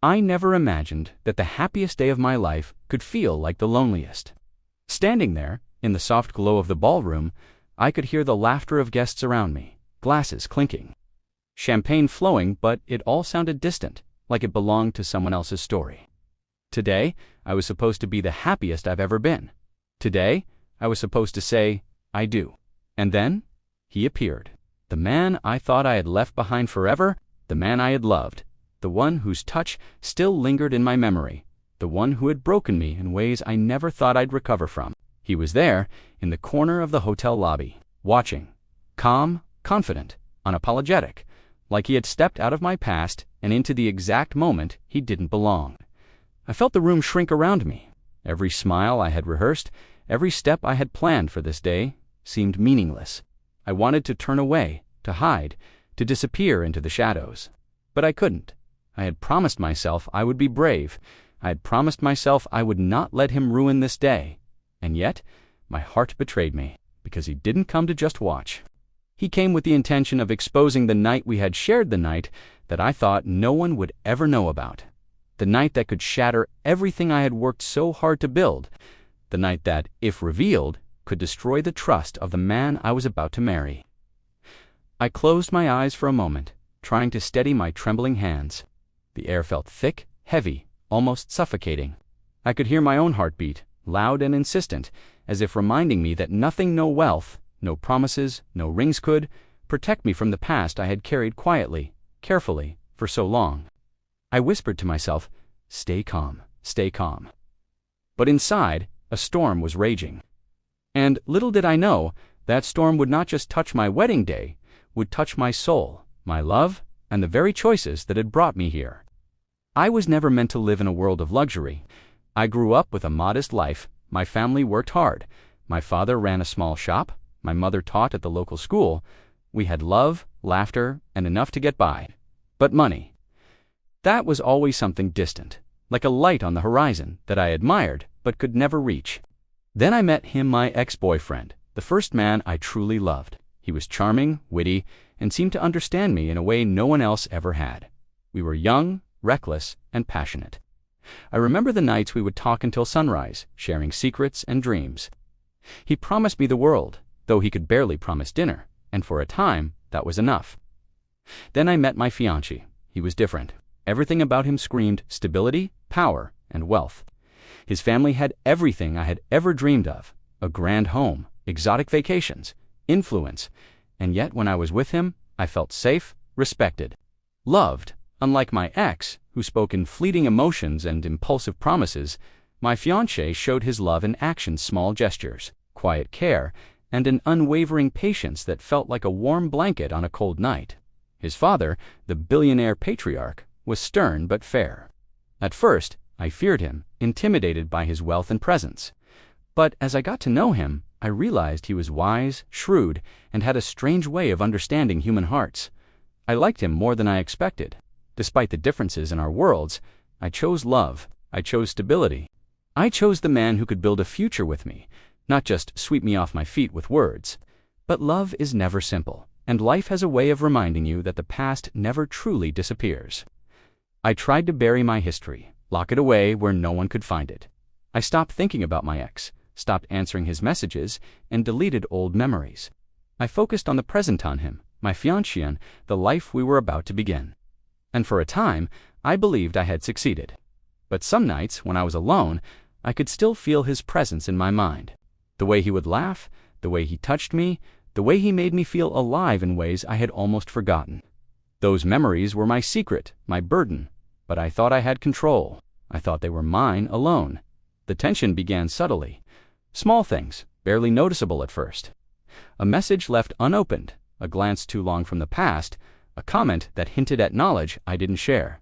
I never imagined that the happiest day of my life could feel like the loneliest. Standing there, in the soft glow of the ballroom, I could hear the laughter of guests around me, glasses clinking, champagne flowing, but it all sounded distant, like it belonged to someone else's story. Today, I was supposed to be the happiest I've ever been. Today, I was supposed to say, I do. And then, he appeared. The man I thought I had left behind forever, the man I had loved, the one whose touch still lingered in my memory, the one who had broken me in ways I never thought I'd recover from. He was there, in the corner of the hotel lobby, watching, calm, confident, unapologetic, like he had stepped out of my past and into the exact moment he didn't belong. I felt the room shrink around me. Every smile I had rehearsed, every step I had planned for this day, seemed meaningless. I wanted to turn away, to hide, to disappear into the shadows. But I couldn't. I had promised myself I would be brave. I had promised myself I would not let him ruin this day. And yet, my heart betrayed me, because he didn't come to just watch. He came with the intention of exposing the night we had shared, the night that I thought no one would ever know about. The night that could shatter everything I had worked so hard to build. The night that, if revealed, could destroy the trust of the man I was about to marry. I closed my eyes for a moment, trying to steady my trembling hands. The air felt thick, heavy, almost suffocating. I could hear my own heartbeat, loud and insistent, as if reminding me that nothing, no wealth, no promises, no rings could protect me from the past I had carried quietly, carefully, for so long. I whispered to myself, stay calm, stay calm. But inside, a storm was raging. And little did I know, that storm would not just touch my wedding day, would touch my soul, my love, and the very choices that had brought me here. I was never meant to live in a world of luxury. I grew up with a modest life. My family worked hard. My father ran a small shop. My mother taught at the local school. We had love, laughter, and enough to get by. But money, that was always something distant, like a light on the horizon that I admired but could never reach. Then I met him, my ex-boyfriend, the first man I truly loved. He was charming, witty, and seemed to understand me in a way no one else ever had. We were young, reckless, and passionate. I remember the nights we would talk until sunrise, sharing secrets and dreams. He promised me the world, though he could barely promise dinner, and for a time, that was enough. Then I met my fiancé. He was different. Everything about him screamed stability, power, and wealth. His family had everything I had ever dreamed of: a grand home, exotic vacations, influence, and yet when I was with him, I felt safe, respected, loved. Unlike my ex, who spoke in fleeting emotions and impulsive promises, my fiancé showed his love in action, small gestures, quiet care, and an unwavering patience that felt like a warm blanket on a cold night. His father, the billionaire patriarch, was stern but fair. At first, I feared him, intimidated by his wealth and presence. But as I got to know him, I realized he was wise, shrewd, and had a strange way of understanding human hearts. I liked him more than I expected. Despite the differences in our worlds, I chose love. I chose stability. I chose the man who could build a future with me, not just sweep me off my feet with words. But love is never simple, and life has a way of reminding you that the past never truly disappears. I tried to bury my history, lock it away where no one could find it. I stopped thinking about my ex, stopped answering his messages, and deleted old memories. I focused on the present, on him, my fiancé, the life we were about to begin. And for a time, I believed I had succeeded. But some nights, when I was alone, I could still feel his presence in my mind. The way he would laugh, the way he touched me, the way he made me feel alive in ways I had almost forgotten. Those memories were my secret, my burden, but I thought I had control. I thought they were mine alone. The tension began subtly. Small things, barely noticeable at first. A message left unopened, a glance too long from the past, a comment that hinted at knowledge I didn't share.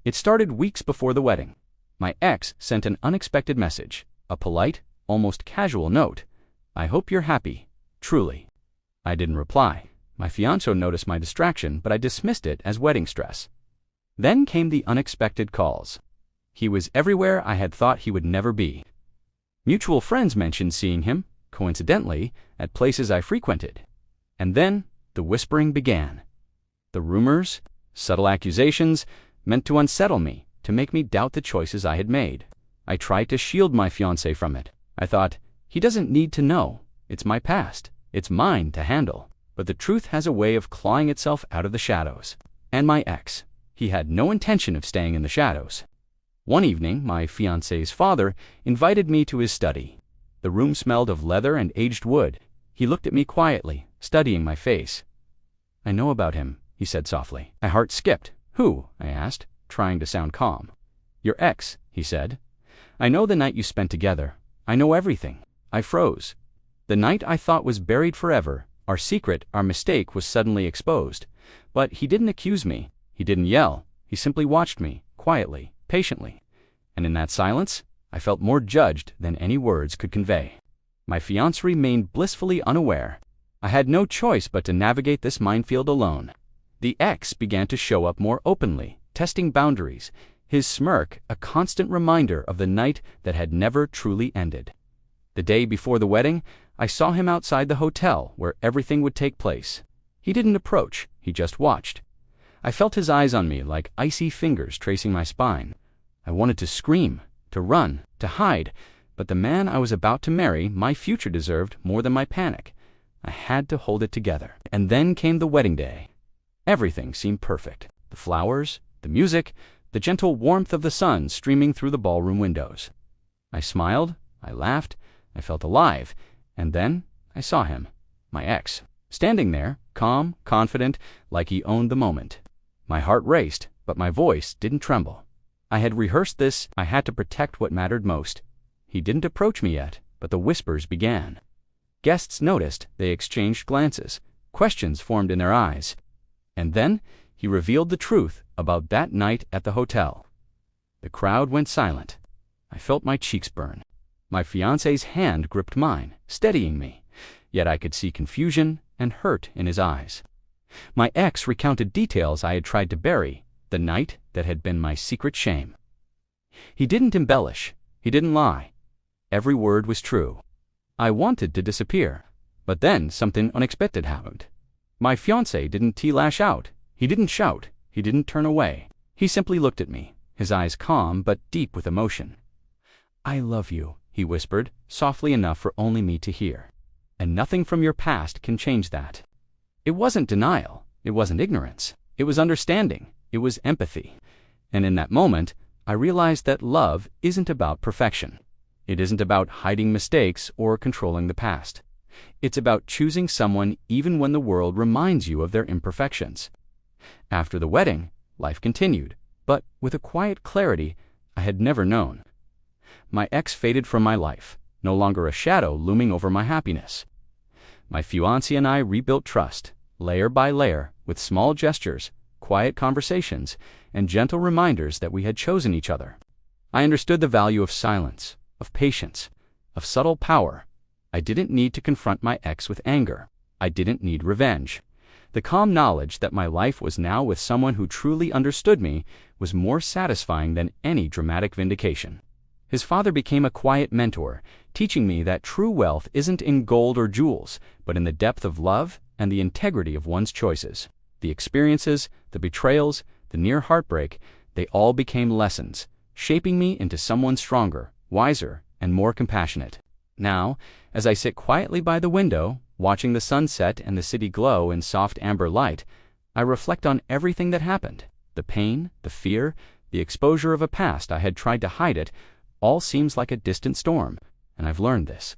It started weeks before the wedding. My ex sent an unexpected message, a polite, almost casual note. I hope you're happy, truly. I didn't reply. My fiancé noticed my distraction, but I dismissed it as wedding stress. Then came the unexpected calls. He was everywhere I had thought he would never be. Mutual friends mentioned seeing him, coincidentally, at places I frequented. And then the whispering began. The rumors, subtle accusations, meant to unsettle me, to make me doubt the choices I had made. I tried to shield my fiancé from it. I thought, he doesn't need to know. It's my past. It's mine to handle. But the truth has a way of clawing itself out of the shadows. And my ex, he had no intention of staying in the shadows. One evening, my fiancé's father invited me to his study. The room smelled of leather and aged wood. He looked at me quietly, studying my face. "I know about him," he said softly. My heart skipped. "Who?" I asked, trying to sound calm. "Your ex," he said. "I know the night you spent together. I know everything." I froze. The night I thought was buried forever, our secret, our mistake, was suddenly exposed. But he didn't accuse me. He didn't yell. He simply watched me, quietly, patiently. And in that silence, I felt more judged than any words could convey. My fiancé remained blissfully unaware. I had no choice but to navigate this minefield alone. The ex began to show up more openly, testing boundaries, his smirk a constant reminder of the night that had never truly ended. The day before the wedding, I saw him outside the hotel where everything would take place. He didn't approach, he just watched. I felt his eyes on me like icy fingers tracing my spine. I wanted to scream, to run, to hide, but the man I was about to marry, my future, deserved more than my panic. I had to hold it together. And then came the wedding day. Everything seemed perfect. The flowers, the music, the gentle warmth of the sun streaming through the ballroom windows. I smiled, I laughed, I felt alive, and then I saw him, my ex, standing there, calm, confident, like he owned the moment. My heart raced, but my voice didn't tremble. I had rehearsed this. I had to protect what mattered most. He didn't approach me yet, but the whispers began. Guests noticed, they exchanged glances, questions formed in their eyes. And then he revealed the truth about that night at the hotel. The crowd went silent. I felt my cheeks burn. My fiancé's hand gripped mine, steadying me, yet I could see confusion and hurt in his eyes. My ex recounted details I had tried to bury, the night that had been my secret shame. He didn't embellish. He didn't lie. Every word was true. I wanted to disappear, but then something unexpected happened. My fiancé didn't lash out. He didn't shout. He didn't turn away. He simply looked at me, his eyes calm but deep with emotion. "I love you," he whispered, softly enough for only me to hear. "And nothing from your past can change that." It wasn't denial. It wasn't ignorance. It was understanding. It was empathy. And in that moment, I realized that love isn't about perfection. It isn't about hiding mistakes or controlling the past. It's about choosing someone even when the world reminds you of their imperfections. After the wedding, life continued, but with a quiet clarity I had never known. My ex faded from my life, no longer a shadow looming over my happiness. My fiancé and I rebuilt trust, layer by layer, with small gestures, quiet conversations, and gentle reminders that we had chosen each other. I understood the value of silence, of patience, of subtle power. I didn't need to confront my ex with anger. I didn't need revenge. The calm knowledge that my life was now with someone who truly understood me was more satisfying than any dramatic vindication. His father became a quiet mentor, teaching me that true wealth isn't in gold or jewels, but in the depth of love and the integrity of one's choices. The experiences, the betrayals, the near heartbreak, they all became lessons, shaping me into someone stronger, wiser, and more compassionate. Now, as I sit quietly by the window, watching the sunset and the city glow in soft amber light, I reflect on everything that happened. The pain, the fear, the exposure of a past I had tried to hide it, all seems like a distant storm, and I've learned this.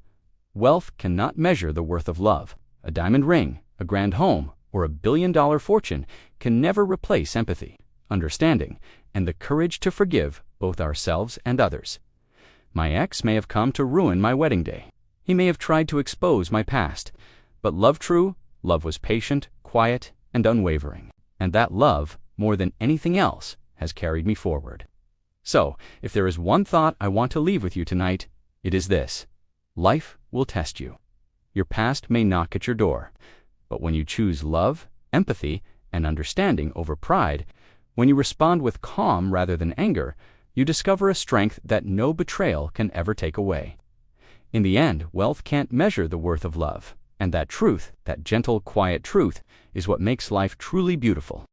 Wealth cannot measure the worth of love. A diamond ring, a grand home, or a billion-dollar fortune can never replace empathy, understanding, and the courage to forgive both ourselves and others. My ex may have come to ruin my wedding day. He may have tried to expose my past. But love was patient, quiet, and unwavering. And that love, more than anything else, has carried me forward. So, if there is one thought I want to leave with you tonight, it is this. Life will test you. Your past may knock at your door. But when you choose love, empathy, and understanding over pride, when you respond with calm rather than anger, you discover a strength that no betrayal can ever take away. In the end, wealth can't measure the worth of love, and that truth, that gentle, quiet truth, is what makes life truly beautiful.